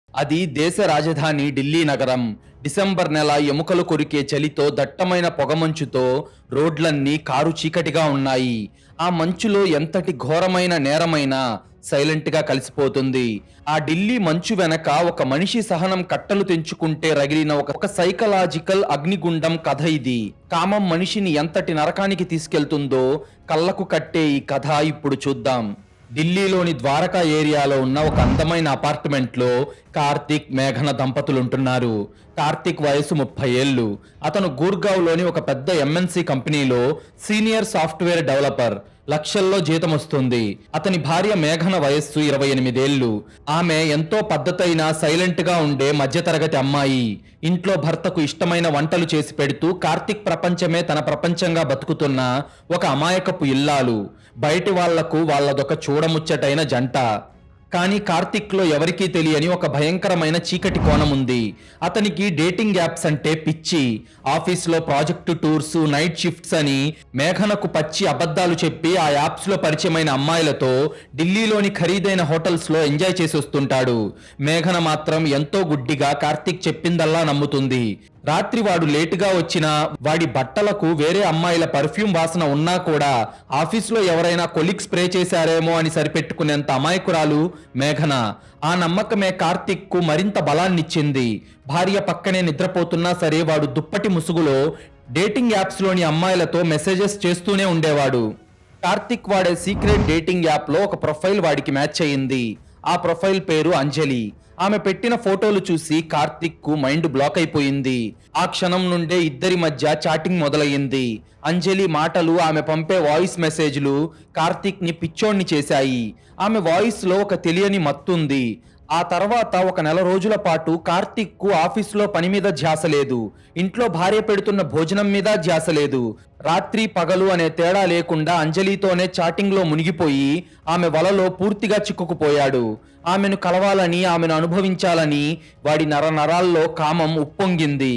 అది దేశ రాజధాని ఢిల్లీ నగరం. డిసెంబర్ నెల ఎముకలు కొరికే చలితో దట్టమైన పొగమంచుతో రోడ్లన్నీ కారు చీకటిగా ఉన్నాయి. ఆ మంచులో ఎంతటి ఘోరమైన నేరమైనా సైలెంట్గా కలిసిపోతుంది. ఆ ఢిల్లీ మంచు వెనక ఒక మనిషి సహనం కట్టలు తెంచుకుంటే రగిలిన ఒక సైకలాజికల్ అగ్నిగుండం కథ ఇది. కామం మనిషిని ఎంతటి నరకానికి తీసుకెళ్తుందో కళ్ళకు కట్టే ఈ కథ ఇప్పుడు చూద్దాం. ఢిల్లీలోని ద్వారకా ఏరియాలో ఉన్న ఒక అందమైన అపార్ట్మెంట్ లో కార్తిక్, మేఘన దంపతులు ఉంటున్నారు. కార్తిక్ వయసు 30 ఏళ్లు. అతను గూర్గావ్లోని ఒక పెద్ద ఎంఎన్సి కంపెనీలో సీనియర్ సాఫ్ట్వేర్ డెవలపర్. లక్షల్లో జీతం వస్తుంది. అతని భార్య మేఘన వయస్సు 28 ఏళ్లు. ఆమె ఎంతో పద్ధతైన, సైలెంట్ గా ఉండే మధ్యతరగతి అమ్మాయి. ఇంట్లో భర్తకు ఇష్టమైన వంటలు చేసి పెడుతూ కార్తిక్ ప్రపంచమే తన ప్రపంచంగా బతుకుతున్న ఒక అమాయకపు ఇల్లాలు. బయటి వాళ్లకు వాళ్ళదొక చూడముచ్చటైన జంట. కానీ కార్తిక్ లో ఎవరికీ తెలియని ఒక భయంకరమైన చీకటి కోణం ఉంది. అతనికి డేటింగ్ యాప్స్ అంటే పిచ్చి. ఆఫీస్లో ప్రాజెక్టు టూర్స్, నైట్ షిఫ్ట్స్ అని మేఘనకు పచ్చి అబద్ధాలు చెప్పి ఆ యాప్స్ లో పరిచయమైన అమ్మాయిలతో ఢిల్లీలోని ఖరీదైన హోటల్స్ లో ఎంజాయ్ చేసి వస్తుంటాడు. మేఘన మాత్రం ఎంతో గుడ్డిగా కార్తిక్ చెప్పిందల్లా నమ్ముతుంది. రాత్రి వాడు లేటుగా వచ్చినా, వాడి బట్టలకు వేరే అమ్మాయిల పర్ఫ్యూమ్ వాసన ఉన్నా కూడా ఆఫీసులో ఎవరైనా కొలీగ్ స్ప్రే చేశారేమో అని సరిపెట్టుకునేంత అమాయకురాలు మేఘన. ఆ నమ్మకమే కార్తిక్ కు మరింత బలాన్నిచ్చింది. భార్య పక్కనే నిద్రపోతున్నా సరే వాడు దుప్పటి ముసుగులో డేటింగ్ యాప్స్ లోని అమ్మాయిలతో మెసేజెస్ చేస్తూనే ఉండేవాడు. కార్తిక్ వాడే సీక్రెట్ డేటింగ్ యాప్ లో ఒక ప్రొఫైల్ వాడికి మ్యాచ్ అయింది. ఆ ప్రొఫైల్ పేరు అంజలి. ఆమె పెట్టిన ఫోటోలు చూసి కార్తిక్ కు మైండ్ బ్లాక్ అయిపోయింది. ఆ క్షణం నుండే ఇద్దరి మధ్య చాటింగ్ మొదలయ్యింది. అంజలి మాటలు, ఆమె పంపే వాయిస్ మెసేజ్లు కార్తిక్ ని పిచ్చోడ్ని చేశాయి. ఆమె వాయిస్ లో ఒక తెలియని మత్తుంది. ఆ తర్వాత ఒక నెల రోజుల పాటు కార్తిక్ కు ఆఫీసులో పని మీద ధ్యాస లేదు. ఇంట్లో భార్య పెడుతున్న భోజనం మీద ధ్యాస లేదు. రాత్రి పగలు అనే తేడా లేకుండా అంజలితోనే చాటింగ్ లో మునిగిపోయి ఆమె వలలో పూర్తిగా చిక్కుకుపోయాడు. ఆమెను కలవాలని, ఆమెను అనుభవించాలని వాడి నరాల్లో కామం ఉప్పొంగింది.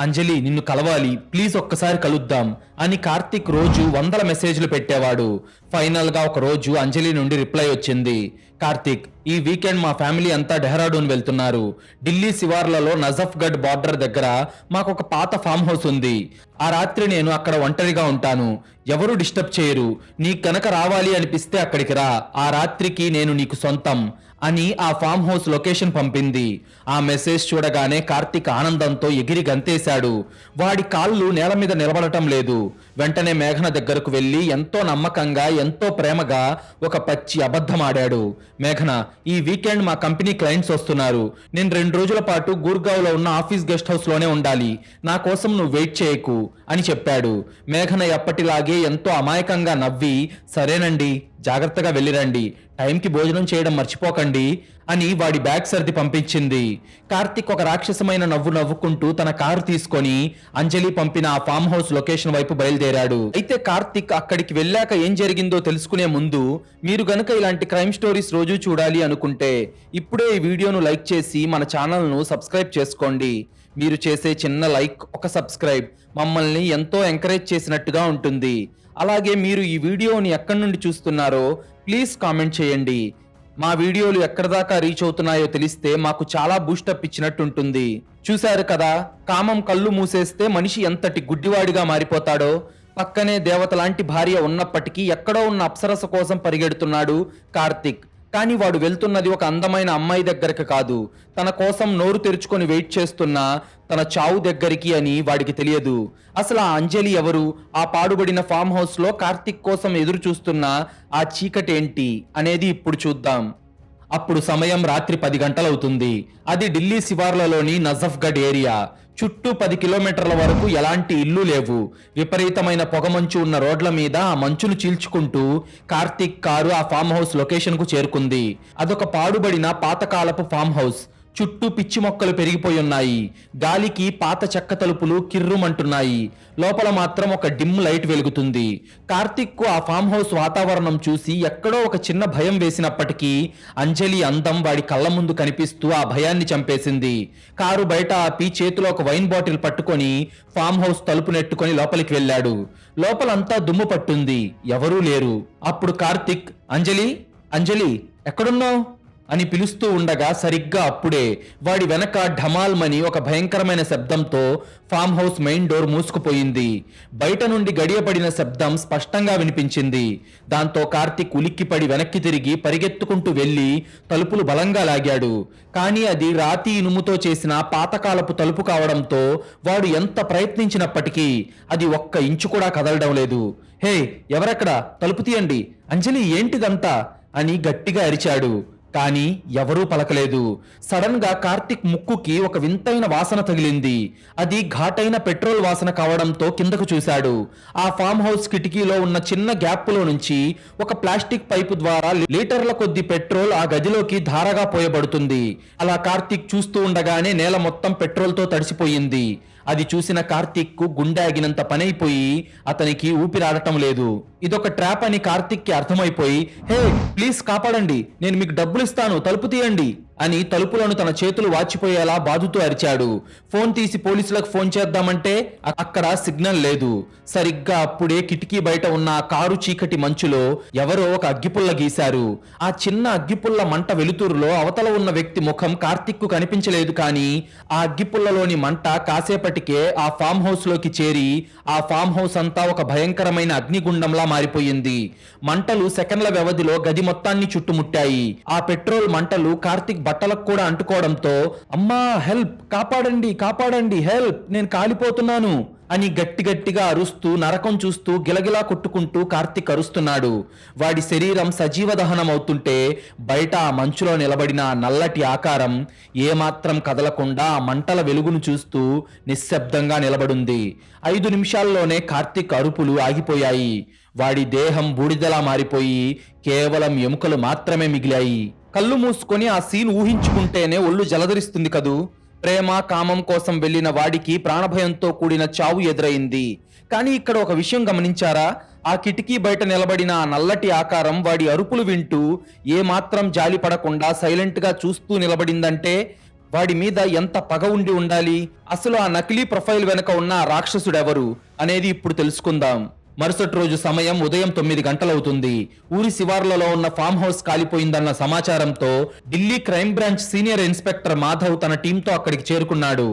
అంజలి, నిన్ను కలవాలి, ప్లీజ్ ఒక్కసారి కలుద్దాం అని కార్తిక్ రోజు వందల మెసేజ్లు పెట్టేవాడు. ఫైనల్ గా ఒక రోజు అంజలి నుండి రిప్లై వచ్చింది. కార్తిక్, ఈ వీకెండ్ మా ఫ్యామిలీ అంతా డెహ్రాడూన్ వెళ్తున్నారు. ఢిల్లీ శివార్లలో నజఫ్గఢ్ బార్డర్ దగ్గర మాకు ఒక పాత ఫామ్ హౌస్ ఉంది. ఆ రాత్రి నేను అక్కడ ఒంటరిగా ఉంటాను. ఎవరూ డిస్టర్బ్ చేయరు. నీకు కనుక రావాలి అనిపిస్తే అక్కడికి రా. ఆ రాత్రికి నేను నీకు సొంతం అని ఆ ఫామ్ హౌస్ లొకేషన్ పంపింది. ఆ మెసేజ్ చూడగానే కార్తిక్ ఆనందంతో ఎగిరి గంతేశాడు. వాడి కాళ్ళు నేల మీద నిలబడటం లేదు. వెంటనే మేఘన దగ్గరకు వెళ్లి ఎంతో నమ్మకంగా, ఎంతో ప్రేమగా ఒక పచ్చి అబద్ధమాడాడు. మేఘన, ఈ వీకెండ్ మా కంపెనీ క్లయింట్స్ వస్తున్నారు. నేను 2 రోజుల పాటు గూర్గావ్లో ఉన్న ఆఫీస్ గెస్ట్ హౌస్ లోనే ఉండాలి. నా కోసం నువ్వు వెయిట్ చేయకు అని చెప్పాడు. మేఘన ఎప్పటిలాగే ఎంతో అమాయకంగా నవ్వి, సరేనండి, జాగ్రత్తగా వెళ్ళిరండి, టైంకి భోజనం చేయడం మర్చిపోకండి అని వాడి బ్యాగ్ సర్ది పంపించింది. కార్తిక్ ఒక రాక్షసమైన నవ్వు నవ్వుకుంటూ తన కారు తీసుకొని అంజలి పంపిన ఆ ఫామ్ హౌస్ లొకేషన్ వైపు బయలుదేరాడు. అయితే కార్తిక్ అక్కడికి వెళ్ళాక ఏం జరిగిందో తెలుసుకునే ముందు మీరు గనుక ఇలాంటి క్రైమ్ స్టోరీస్ రోజు చూడాలి అనుకుంటే ఇప్పుడే ఈ వీడియోను లైక్ చేసి మన ఛానల్ను సబ్స్క్రైబ్ చేసుకోండి. మీరు చేసే చిన్న లైక్, ఒక సబ్స్క్రైబ్ మమ్మల్ని ఎంతో ఎంకరేజ్ చేసినట్టుగా ఉంటుంది. అలాగే మీరు ఈ వీడియోని ఎక్కడి నుండి చూస్తున్నారో ప్లీజ్ కామెంట్ చేయండి. మా వీడియోలు ఎక్కడి దాకా రీచ్ అవుతున్నాయో తెలిస్తే మాకు చాలా బూస్టప్ ఇచ్చినట్టుంటుంది. చూశారు కదా, కామం కళ్ళు మూసేస్తే మనిషి ఎంతటి గుడ్డివాడిగా మారిపోతాడో. పక్కనే దేవత లాంటి భార్య ఉన్నప్పటికీ ఎక్కడో ఉన్న అప్సరస కోసం పరిగెడుతున్నాడు కార్తిక్. కానీ వాడు వెళ్తున్నది ఒక అందమైన అమ్మాయి దగ్గరికి కాదు, తన కోసం నోరు తెరుచుకొని వెయిట్ చేస్తున్న తన చావు దగ్గరికి అని వాడికి తెలియదు. అసలు ఆ అంజలి ఎవరు? ఆ పాడుబడిన ఫామ్ హౌస్ లో కార్తిక్ కోసం ఎదురు చూస్తున్న ఆ చీకటేంటి అనేది ఇప్పుడు చూద్దాం. అప్పుడు సమయం రాత్రి 10 గంటలవుతుంది. అది ఢిల్లీ శివార్లలోని నజఫ్గఢ్ ఏరియా. చుట్టూ 10 కిలోమీటర్ల వరకు ఎలాంటి ఇల్లు లేవు. విపరీతమైన పొగమంచు ఉన్న రోడ్ల మీద ఆ మంచును చీల్చుకుంటూ కార్తిక్ కారు ఆ ఫామ్ హౌస్ లొకేషన్ కు చేరుకుంది. అదొక పాడుబడిన పాతకాలపు ఫామ్ హౌస్. చుట్టూ పిచ్చి మొక్కలు పెరిగిపోయి ఉన్నాయి. గాలికి పాత చెక్క తలుపులు కిర్రుమంటున్నాయి. లోపల మాత్రం ఒక డిమ్ లైట్ వెలుగుతుంది. కార్తిక్ కు ఆ ఫామ్ హౌస్ వాతావరణం చూసి ఎక్కడో ఒక చిన్న భయం వేసినప్పటికీ అంజలి అందం వాడి కళ్ళ ముందు కనిపిస్తూ ఆ భయాన్ని చంపేసింది. కారు బయట ఆపి చేతిలో ఒక వైన్ బాటిల్ పట్టుకొని ఫామ్ హౌస్ తలుపు నెట్టుకొని లోపలికి వెళ్ళాడు. లోపలంతా దుమ్ము పట్టుంది. ఎవరూ లేరు. అప్పుడు కార్తిక్, అంజలి, అంజలి ఎక్కడున్నావు అని పిలుస్తూ ఉండగా సరిగ్గా అప్పుడే వాడి వెనక ఢమాల్మని ఒక భయంకరమైన శబ్దంతో ఫామ్ హౌస్ మెయిన్ డోర్ మూసుకుపోయింది. బయట నుండి గడియపడిన శబ్దం స్పష్టంగా వినిపించింది. దాంతో కార్తిక్ ఉలిక్కిపడి వెనక్కి తిరిగి పరిగెత్తుకుంటూ వెళ్లి తలుపులు బలంగా లాగాడు. కానీ అది రాతి ఇనుముతో చేసిన పాతకాలపు తలుపు కావడంతో వాడు ఎంత ప్రయత్నించినప్పటికీ అది ఒక్క ఇంచు కూడా కదలడం లేదు. హే, ఎవరక్కడ? తలుపు తీయండి! అంజలి, ఏంటిదంతా అని గట్టిగా అరిచాడు. కానీ ఎవరూ పలకలేదు. సడన్ గా కార్తిక్ ముక్కుకి ఒక వింతైన వాసన తగిలింది. అది ఘాటైన పెట్రోల్ వాసన కావడంతో కిందకు చూశాడు. ఆ ఫామ్ హౌస్ కిటికీలో ఉన్న చిన్న గ్యాప్లో నుంచి ఒక ప్లాస్టిక్ పైపు ద్వారా లీటర్ల కొద్ది పెట్రోల్ ఆ గదిలోకి ధారగా పోయబడుతుంది. అలా కార్తిక్ చూస్తూ ఉండగానే నేల మొత్తం పెట్రోల్తో తడిసిపోయింది. అది చూసిన కార్తిక్ కు గుండె ఆగినంత పనైపోయి అతనికి ఊపిరాడటం లేదు. ఇదొక ట్రాప్ అని కార్తిక్ కి అర్థమైపోయి, హే ప్లీజ్ కాపాడండి, నేను మీకు డబ్బులు ఇస్తాను, తలుపు తీయండి అని తలుపులను తన చేతులు వాచిపోయేలా బాదుతూ అరిచాడు. ఫోన్ తీసి పోలీసులకు ఫోన్ చేద్దామంటే అక్కడ సిగ్నల్ లేదు. సరిగ్గా అప్పుడే కిటికీ బయట ఉన్న కారు చీకటి మంచులో ఎవరో ఒక అగ్గిపుల్ల గీశారు. ఆ చిన్న అగ్గిపుల్ల మంట వెలుతురులో అవతల ఉన్న వ్యక్తి ముఖం కార్తిక్ కు కనిపించలేదు. కానీ ఆ అగ్గిపుల్లలోని మంట కాసేపటికే ఆ ఫామ్ హౌస్ లోకి చేరి ఆ ఫామ్ హౌస్ అంతా ఒక భయంకరమైన అగ్నిగుండంలా మారిపోయింది. మంటలు సెకండ్ల వ్యవధిలో గది మొత్తాన్ని చుట్టుముట్టాయి. ఆ పెట్రోల్ మంటలు కార్తిక్ బట్టలకు కూడా అంటుకోవడంతో, అమ్మా హెల్ప్, కాపాడండి కాపాడండి, హెల్ప్, నేను కాలిపోతున్నాను అని గట్టిగా అరుస్తూ నరకం చూస్తూ గిలగిలా కొట్టుకుంటూ కార్తిక్ అరుస్తున్నాడు. వాడి శరీరం సజీవ దహనం అవుతుంటే బయట ఆ మంచులో నిలబడిన నల్లటి ఆకారం ఏమాత్రం కదలకుండా ఆ మంటల వెలుగును చూస్తూ నిశ్శబ్దంగా నిలబడింది. 5 నిమిషాల్లోనే కార్తిక్ అరుపులు ఆగిపోయాయి. వాడి దేహం బూడిదలా మారిపోయి కేవలం ఎముకలు మాత్రమే మిగిలాయి. కళ్ళు మూసుకొని ఆ సీన్ ఊహించుకుంటేనే ఒళ్ళు జలధరిస్తుంది కదూ. ప్రేమ కామం కోసం వెళ్లిన వాడికి ప్రాణభయంతో కూడిన చావు ఎదురైంది. కానీ ఇక్కడ ఒక విషయం గమనించారా? ఆ కిటికీ బయట నిలబడిన ఆ నల్లటి ఆకారం వాడి అరుపులు వింటూ ఏమాత్రం జాలి పడకుండా సైలెంట్ గా చూస్తూ నిలబడిందంటే వాడి మీద ఎంత పగ ఉండి ఉండాలి. అసలు ఆ నకిలీ ప్రొఫైల్ వెనుక ఉన్న రాక్షసుడెవరు అనేది ఇప్పుడు తెలుసుకుందాం. మరుసటి రోజు సమయం ఉదయం 9 గంటలవుతుంది. ఊరి శివార్లలో ఉన్న ఫామ్ హౌస్ కాలిపోయిందన్న సమాచారంతో Delhi crime branch senior inspector Madhav తన టీంతో అక్కడికి చేరుకున్నాడు.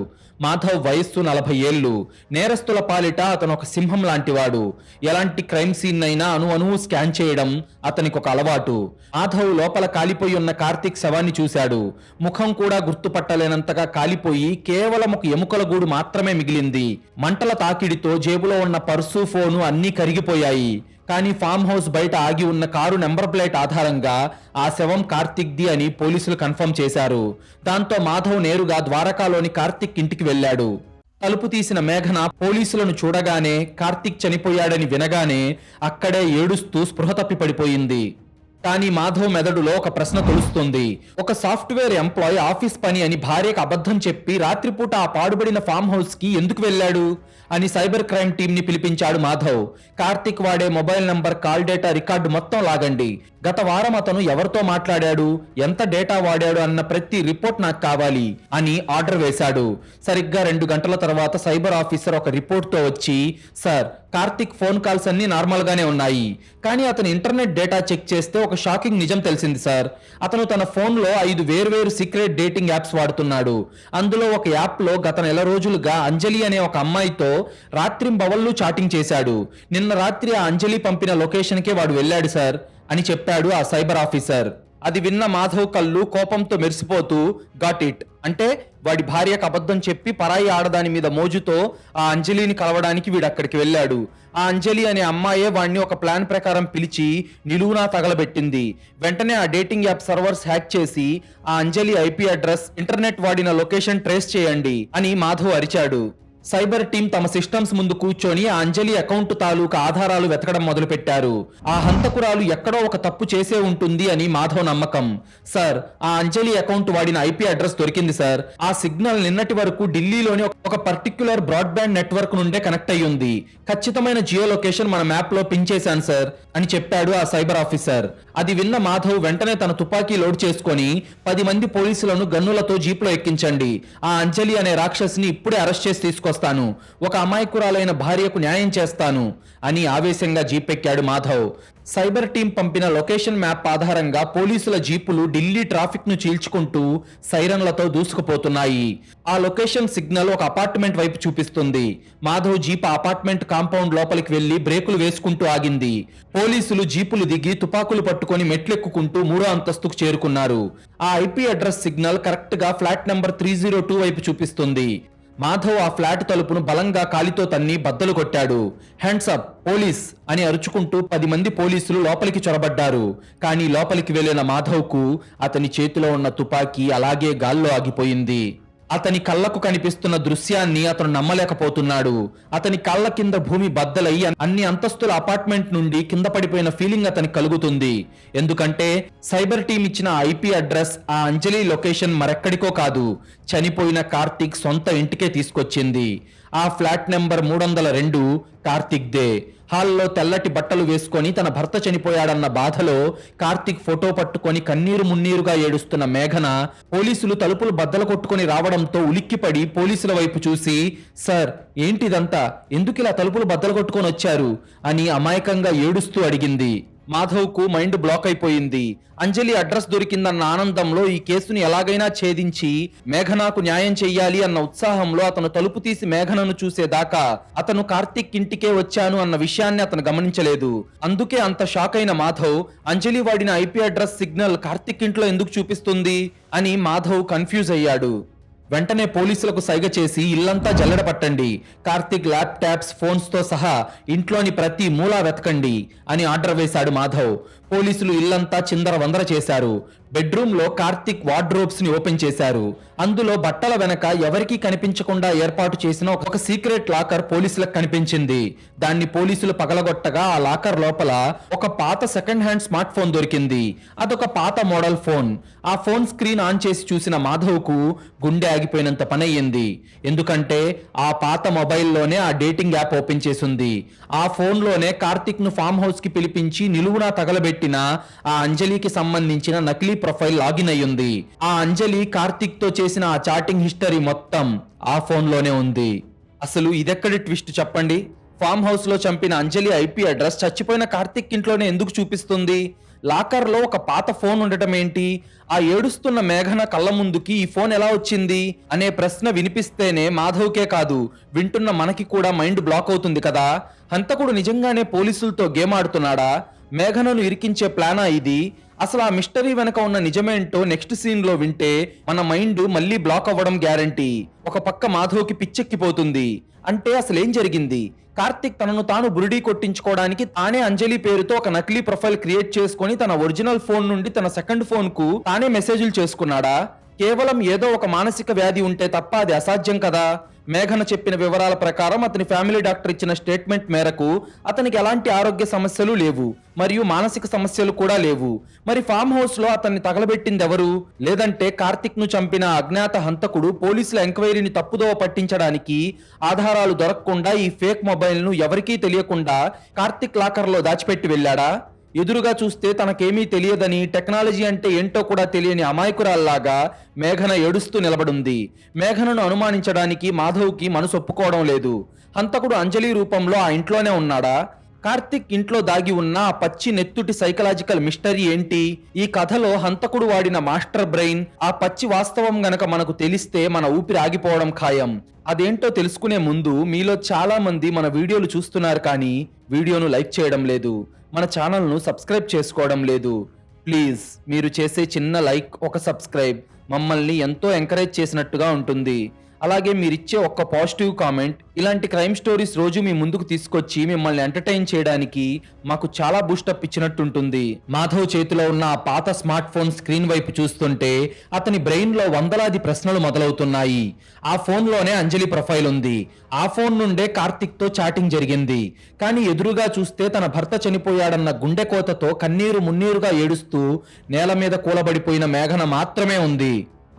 మాధవ్ వయస్సు 40 ఏళ్లు. నేరస్తుల పాలిట అతను ఒక సింహం లాంటివాడు. ఎలాంటి క్రైమ్ సీన్ అయినా అణువు స్కాన్ చేయడం అతనికి ఒక అలవాటు. మాధవ్ లోపల కాలిపోయి ఉన్న కార్తిక్ శవాన్ని చూశాడు. ముఖం కూడా గుర్తుపట్టలేనంతగా కాలిపోయి కేవలం ఒక ఎముకల గూడు మాత్రమే మిగిలింది. మంటల తాకిడితో జేబులో ఉన్న పర్సు, ఫోను అన్నీ కరిగిపోయాయి. కానీ ఫామ్ హౌస్ బయట ఆగి ఉన్న కారు నెంబర్ ప్లేట్ ఆధారంగా ఆ శవం కార్తిక్ ది అని పోలీసులు కన్ఫర్మ్ చేశారు. దాంతో మాధవ్ నేరుగా ద్వారకాలోని కార్తిక్ ఇంటికి వెళ్ళాడు. తలుపు తీసిన మేఘన పోలీసులను చూడగానే కార్తిక్ చనిపోయాడని వినగానే అక్కడే ఏడుస్తూ స్పృహ తప్పి పడిపోయింది. కానీ మాధవ్ మెదడులో ఒక ప్రశ్న తొలుస్తుంది. ఒక సాఫ్ట్వేర్ ఎంప్లాయ్ ఆఫీస్ పని అని భార్యకు అబద్ధం చెప్పి రాత్రిపూట ఆ పాడుబడిన ఫామ్ హౌస్ కి ఎందుకు వెళ్ళాడు అని సైబర్ క్రైమ్ టీమ్ ని పిలిపించాడు మాధవ్. కార్తిక్ వాడే mobile number, call data record మొత్తం లాగండి. గత వారం అతను ఎవరితో మాట్లాడాడు, ఎంత డేటా వాడాడు అన్న ప్రతి రిపోర్ట్ నాకు కావాలి అని ఆర్డర్ వేశాడు. సరిగ్గా 2 గంటల తర్వాత సైబర్ ఆఫీసర్ ఒక రిపోర్ట్ తో వచ్చి, సార్, కార్తిక్ ఫోన్ కాల్స్ అన్ని నార్మల్ గానే ఉన్నాయి. కానీ అతను ఇంటర్నెట్ డేటా చెక్ చేస్తే ఒక షాకింగ్ నిజం తెలిసింది సార్. అతను తన ఫోన్ లో 5 వేర్వేరు సీక్రెట్ డేటింగ్ యాప్స్ వాడుతున్నాడు. అందులో ఒక యాప్ లో గత నెల రోజులుగా అంజలి అనే ఒక అమ్మాయితో రాత్రింబవళ్ళు చాటింగ్ చేశాడు. నిన్న రాత్రి ఆ అంజలి పంపిన లొకేషన్ కే వాడు వెళ్ళాడు సార్ అని చెప్పాడు ఆ సైబర్ ఆఫీసర్. అది విన్న మాధవ్ కళ్ళు కోపంతో మెరిసిపోతూ, గాట్ ఇట్, అంటే వాడి భార్యకు అబద్ధం చెప్పి పరాయి ఆడదాని మీద మోజుతో ఆ అంజలిని కలవడానికి వీడు అక్కడికి వెళ్ళాడు. ఆ అంజలి అనే అమ్మాయే వాడిని ఒక ప్లాన్ ప్రకారం పిలిచి నిలువునా తగలబెట్టింది. వెంటనే ఆ డేటింగ్ యాప్ సర్వర్స్ హ్యాక్ చేసి ఆ అంజలి ఐపీ అడ్రస్, ఇంటర్నెట్ వాడిన లొకేషన్ ట్రేస్ చేయండి అని మాధవ్ అరిచాడు. సైబర్ టీం తమ సిస్టమ్స్ ముందు కూర్చొని ఆ అంజలి అకౌంట్ తాలూకా ఆధారాలు వెతకడం మొదలు పెట్టారు. ఆ హంతకురాలు ఎక్కడో ఒక తప్పు చేసే ఉంటుంది అని మాధవ్ నమ్మకం. సార్, ఆ అంజలి అకౌంట్ వాడిన ఐపీ అడ్రస్ దొరికింది సార్. ఆ సిగ్నల్ నిన్నటి వరకు ఢిల్లీలోని ఒక పర్టిక్యులర్ బ్రాడ్బ్యాండ్ నెట్వర్క్ నుండే కనెక్ట్ అయ్యి ఉంది. ఖచ్చితమైన జియో లొకేషన్ మన మ్యాప్ లో పిన్ చేశాను సార్ అని చెప్పాడు ఆ సైబర్ ఆఫీసర్. అది విన్న మాధవ్ వెంటనే తన తుపాకీ లోడ్ చేసుకొని 10 మంది పోలీసులను గన్నులతో జీప్ లో ఎక్కించండి, ఆ అంజలి అనే రాక్షసిని ఇప్పుడే అరెస్ట్ చేసి తీసుకొస్తాను తీసుకొస్తాను, ఒక అమాయకురాలైన భార్యకు న్యాయం చేస్తాను అని ఆవేశంగా జీపెక్కాడు మాధవ్. సైబర్ టీం పంపిన లొకేషన్ మ్యాప్ ఆధారంగా పోలీసుల జీపులు ఢిల్లీ ట్రాఫిక్ ను చీల్చుకుంటూ సైరన్లతో దూసుకుపోతున్నాయి. ఆ లొకేషన్ సిగ్నల్ ఒక అపార్ట్మెంట్ వైపు చూపిస్తుంది. మాధవ్ జీప్ అపార్ట్మెంట్ కాంపౌండ్ లోపలికి వెళ్లి బ్రేకులు వేసుకుంటూ ఆగింది. పోలీసులు జీపులు దిగి తుపాకులు పట్టుకొని మెట్లెక్కుకుంటూ 3వ అంతస్తుకు చేరుకున్నారు. ఆ ఐపీ అడ్రస్ సిగ్నల్ కరెక్ట్ గా ఫ్లాట్ నెంబర్ 302 వైపు చూపిస్తుంది. మాధవ్ ఆ ఫ్లాట్ తలుపును బలంగా కాలితో తన్ని బద్దలు కొట్టాడు. హ్యాండ్స్ అప్, పోలీస్ అని అరుచుకుంటూ 10 మంది పోలీసులు లోపలికి చొరబడ్డారు. కానీ లోపలికి వెళ్లిన మాధవ్కు అతని చేతిలో ఉన్న తుపాకీ అలాగే గాల్లో ఆగిపోయింది. అతని కళ్ళకు కనిపిస్తున్న దృశ్యాన్ని అతను నమ్మలేకపోతున్నాడు. అతని కళ్ళ కింద భూమి బద్దలై అన్ని అంతస్తుల అపార్ట్మెంట్ నుండి కింద పడిపోయిన ఫీలింగ్ అతనికి కలుగుతుంది. ఎందుకంటే సైబర్ టీం ఇచ్చిన ఐపీ అడ్రస్ ఆ అంజలి లొకేషన్ మరెక్కడికో కాదు, చనిపోయిన కార్తీక్ సొంత ఇంటికే తీసుకొచ్చింది. ఆ ఫ్లాట్ నెంబర్ 302 కార్తీక్ దే. హాల్లో తెల్లటి బట్టలు వేసుకొని తన భర్త చనిపోయాడన్న బాధలో కార్తీక్ ఫోటో పట్టుకొని కన్నీరు మున్నీరుగా ఏడుస్తున్న మేఘన పోలీసులు తలుపులు బద్దలు కొట్టుకొని రావడంతో ఉలిక్కిపడి పోలీసుల వైపు చూసి, సార్ ఏంటిదంతా, ఎందుకిలా తలుపులు బద్దలు కొట్టుకొని వచ్చారు అని అమాయకంగా ఏడుస్తూ అడిగింది. మాధవ్కు మైండ్ బ్లాక్ అయిపోయింది. అంజలి అడ్రస్ దొరికిందన్న ఆనందంలో ఈ కేసుని ఎలాగైనా ఛేదించి మేఘనాకు న్యాయం చెయ్యాలి అన్న ఉత్సాహంలో అతను తలుపు తీసి మేఘనను చూసేదాకా అతను కార్తీక్ ఇంటికే వచ్చాను అన్న విషయాన్ని అతను గమనించలేదు. అందుకే అంత షాక్ అయిన మాధవ్ అంజలి వాడిన ఐపీ అడ్రస్ సిగ్నల్ కార్తీక్ ఇంట్లో ఎందుకు చూపిస్తుంది అని మాధవ్ కన్ఫ్యూజ్ అయ్యాడు. వెంటనే పోలీసులకు సైగ చేసి ఇల్లంతా జల్లెడ పట్టండి, కార్తీక్ ల్యాప్టాప్స్ ఫోన్స్ తో సహా ఇంట్లోని ప్రతి మూలా వెతకండి అని ఆర్డర్ వేశాడు మాధవ్. పోలీసులు ఇల్లంతా చిందర వందర చేశారు. బెడ్రూమ్ లో కార్తీక్ వార్డ్రోబ్స్ ని ఓపెన్ చేశారు. అందులో బట్టల వెనక ఎవరికీ కనిపించకుండా ఏర్పాటు చేసిన ఒక సీక్రెట్ లాకర్ పోలీసులకు కనిపించింది. దాన్ని పోలీసులు పగలగొట్టగా ఆ లాకర్ లోపల ఒక పాత సెకండ్ హ్యాండ్ స్మార్ట్ ఫోన్ దొరికింది. అదొక పాత మోడల్ ఫోన్. ఆ ఫోన్ స్క్రీన్ ఆన్ చేసి చూసిన మాధవ్ కు గుండె ఆగిపోయినంత పని అయ్యింది. ఎందుకంటే ఆ పాత మొబైల్లోనే ఆ డేటింగ్ యాప్ ఓపెన్ చేసింది. ఆ ఫోన్ లోనే కార్తీక్ ను ఫామ్ హౌస్ కి పిలిపించి నిలువునా తగలబెట్టిన ఆ అంజలికి సంబంధించిన నకిలీ ప్రొఫైల్ లాగిన్ అయ్యింది. ఆ అంజలి కార్తీక్ తో చేసిన ఆ చాటింగ్ హిస్టరీ మొత్తం ఆ ఫోన్ లోనే ఉంది. అసలు ఇదెక్కడి ట్విస్ట్ చెప్పండి? ఫామ్ హౌస్ లో చంపిన అంజలి ఐపీ అడ్రస్ చచ్చిపోయిన కార్తీక్ ఇంట్లోనే ఎందుకు చూపిస్తుంది? లాకర్ లో ఒక పాత ఫోన్ ఉండటం ఏంటి? ఆ ఏడుస్తున్న మేఘన కళ్ళ ముందుకి ఈ ఫోన్ ఎలా వచ్చింది అనే ప్రశ్న వినిపిస్తేనే మాధవ్కే కాదు, వింటున్న మనకి కూడా మైండ్ బ్లాక్ అవుతుంది కదా. హంతకుడు నిజంగానే పోలీసులతో గేమ్ ఆడుతున్నాడా? మేఘనను ఇరికించే ప్లానా ఇది? అసలు ఆ మిస్టరీ వెనక ఉన్న నిజమేంటో నెక్స్ట్ సీన్ లో వింటే మన మైండ్ మళ్ళీ బ్లాక్ అవ్వడం గ్యారంటీ. ఒక పక్క మాధవ్కి పిచ్చెక్కిపోతుంది. అంటే అసలు ఏం జరిగింది? కార్తీక్ తనను తాను బురిడీ కొట్టించుకోవడానికి తానే అంజలి పేరుతో ఒక నకిలీ ప్రొఫైల్ క్రియేట్ చేసుకొని తన ఒరిజినల్ ఫోన్ నుండి తన సెకండ్ ఫోన్ కు తానే మెసేజ్లు చేసుకున్నాడా? కేవలం ఏదో ఒక మానసిక వ్యాధి ఉంటే తప్ప అది అసాధ్యం కదా. మేఘన చెప్పిన వివరాల ప్రకారం అతని ఫ్యామిలీ డాక్టర్ ఇచ్చిన స్టేట్మెంట్ మేరకు అతనికి ఎలాంటి ఆరోగ్య సమస్యలు లేవు, మరియు మానసిక సమస్యలు కూడా లేవు. మరి ఫామ్ హౌస్ లో అతన్ని తగలబెట్టింది ఎవరు? లేదంటే కార్తీక్ ను చంపిన అజ్ఞాత హంతకుడు పోలీసుల ఎంక్వైరీని తప్పుదోవ పట్టించడానికి ఆధారాలు దొరకకుండా ఈ ఫేక్ మొబైల్ ను ఎవరికీ తెలియకుండా కార్తీక్ లాకర్ లో దాచిపెట్టి వెళ్ళాడా? ఎదురుగా చూస్తే తనకేమీ తెలియదని, టెక్నాలజీ అంటే ఏంటో కూడా తెలియని అమాయకురాల్లాగా మేఘన ఏడుస్తూ నిలబడుంది. మేఘనను అనుమానించడానికి మాధవ్కి మనసు ఒప్పుకోవడం లేదు. హంతకుడు అంజలి రూపంలో ఆ ఇంట్లోనే ఉన్నాడా? కార్తీక్ ఇంట్లో దాగి ఉన్న ఆ పచ్చి నెత్తుటి సైకలాజికల్ మిస్టరీ ఏంటి? ఈ కథలో హంతకుడు వాడిన మాస్టర్ బ్రెయిన్, ఆ పచ్చి వాస్తవం గనక మనకు తెలిస్తే మన ఊపిరి ఆగిపోవడం ఖాయం. అదేంటో తెలుసుకునే ముందు మీలో చాలా మంది మన వీడియోలు చూస్తున్నారు కానీ వీడియోను లైక్ చేయడం లేదు, మన ఛానల్ను సబ్స్క్రైబ్ చేసుకోవడం లేదు. ప్లీజ్ మీరు చేసే చిన్న లైక్, ఒక సబ్స్క్రైబ్ మమ్మల్ని ఎంతో ఎంకరేజ్ చేసినట్టుగా ఉంటుంది. అలాగే మీరిచ్చే ఒక్క పాజిటివ్ కామెంట్ ఇలాంటి క్రైమ్ స్టోరీస్ రోజు మీ ముందుకు తీసుకొచ్చి మిమ్మల్ని ఎంటర్టైన్ చేయడానికి మాకు చాలా బూస్టప్ ఇచ్చినట్టుంటుంది. మాధవ్ చేతిలో ఉన్న ఆ పాత స్మార్ట్ ఫోన్ స్క్రీన్ వైపు చూస్తుంటే అతని బ్రెయిన్ లో వందలాది ప్రశ్నలు మొదలవుతున్నాయి. ఆ ఫోన్ లోనే అంజలి ప్రొఫైల్ ఉంది. ఆ ఫోన్ నుండే కార్తీక్ తో చాటింగ్ జరిగింది. కానీ ఎదురుగా చూస్తే తన భర్త చనిపోయాడన్న గుండె కోతతో కన్నీరు మున్నీరుగా ఏడుస్తూ నేల మీద కూలబడిపోయిన మేఘన మాత్రమే ఉంది.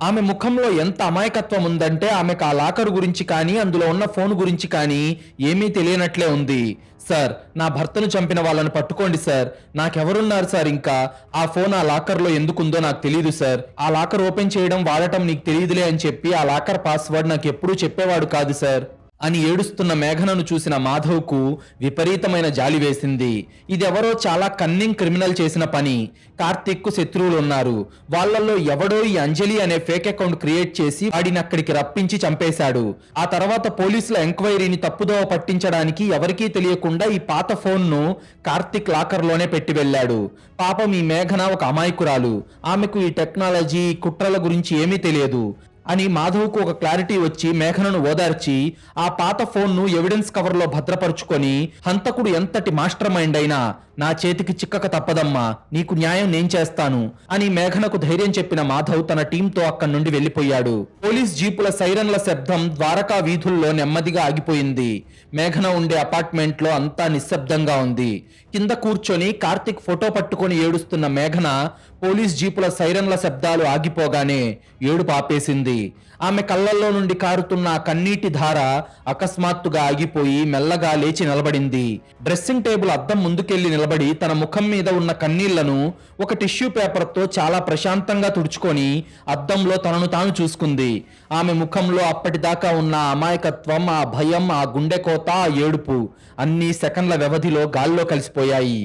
ఆమె ముఖంలో ఎంత అమాయకత్వం ఉందంటే ఆమెకు ఆ లాకర్ గురించి కానీ అందులో ఉన్న ఫోన్ గురించి కానీ ఏమీ తెలియనట్లే ఉంది. సార్, నా భర్తను చంపిన వాళ్ళని పట్టుకోండి సార్, నాకెవరున్నారు సార్? ఇంకా ఆ ఫోన్ ఆ లాకర్ లో ఎందుకుందో నాకు తెలియదు సార్. ఆ లాకర్ ఓపెన్ చేయడం వాడటం నీకు తెలియదులే అని చెప్పి ఆ లాకర్ పాస్వర్డ్ నాకు ఎప్పుడూ చెప్పేవాడు కాదు సార్ అని ఏడుస్తున్న మేఘనను చూసిన మాధవ్కు విపరీతమైన జాలి వేసింది. ఇదెవరో చాలా కన్నింగ్ క్రిమినల్ చేసిన పని. కార్తిక్ కు శత్రువులు ఉన్నారు. వాళ్ళల్లో ఎవడో ఈ అంజలి అనే ఫేక్ అకౌంట్ క్రియేట్ చేసి వాడిని అక్కడికి రప్పించి చంపేశాడు. ఆ తర్వాత పోలీసుల ఎంక్వైరీని తప్పుదోవ పట్టించడానికి ఎవరికీ తెలియకుండా ఈ పాత ఫోన్ ను కార్తిక్ లాకర్ లోనే పెట్టి వెళ్ళాడు. పాపం ఈ మేఘన ఒక అమాయకురాలు. ఆమెకు ఈ టెక్నాలజీ కుట్రల గురించి ఏమీ తెలియదు అని మాధవ్కు ఒక క్లారిటీ వచ్చి మేఘనను ఓదార్చి ఆ పాత ఫోన్ను ఎవిడెన్స్ కవర్లో భద్రపరుచుకొని హంతకుడు ఎంతటి మాస్టర్ మైండ్ అయినా నా చేతికి చిక్కక తప్పదమ్మా, నీకు న్యాయం నేను చేస్తాను అని మేఘనకు ధైర్యం చెప్పిన మాధవ్ తన టీంతో అక్కడి నుండి వెళ్లిపోయాడు. పోలీస్ జీపుల సైరన్ల శబ్దం ద్వారకా వీధుల్లో నెమ్మదిగా ఆగిపోయింది. మేఘన ఉండే అపార్ట్మెంట్ లో అంతా నిశ్శబ్దంగా ఉంది. కింద కూర్చొని కార్తిక్ ఫోటో పట్టుకొని ఏడుస్తున్న మేఘన పోలీస్ జీపుల సైరన్ల శబ్దాలు ఆగిపోగానే ఏడుపు ఆపేసింది. ఆమె కళ్ళల్లో నుండి కారుతున్న కన్నీటి ధార అకస్మాత్తుగా ఆగిపోయి మెల్లగా లేచి నిలబడింది. డ్రెస్సింగ్ టేబుల్ అద్దం ముందుకెళ్లి నిలబడి తన ముఖం మీద ఉన్న కన్నీళ్లను ఒక టిష్యూ పేపర్తో చాలా ప్రశాంతంగా తుడుచుకొని అద్దంలో తనను తాను చూసుకుంది. ఆమె ముఖంలో అప్పటిదాకా ఉన్న అమాయకత్వం, ఆ భయం, ఆ గుండెకోత, ఆ ఏడుపు అన్ని సెకండ్ల వ్యవధిలో గాల్లో కలిసిపోయాయి.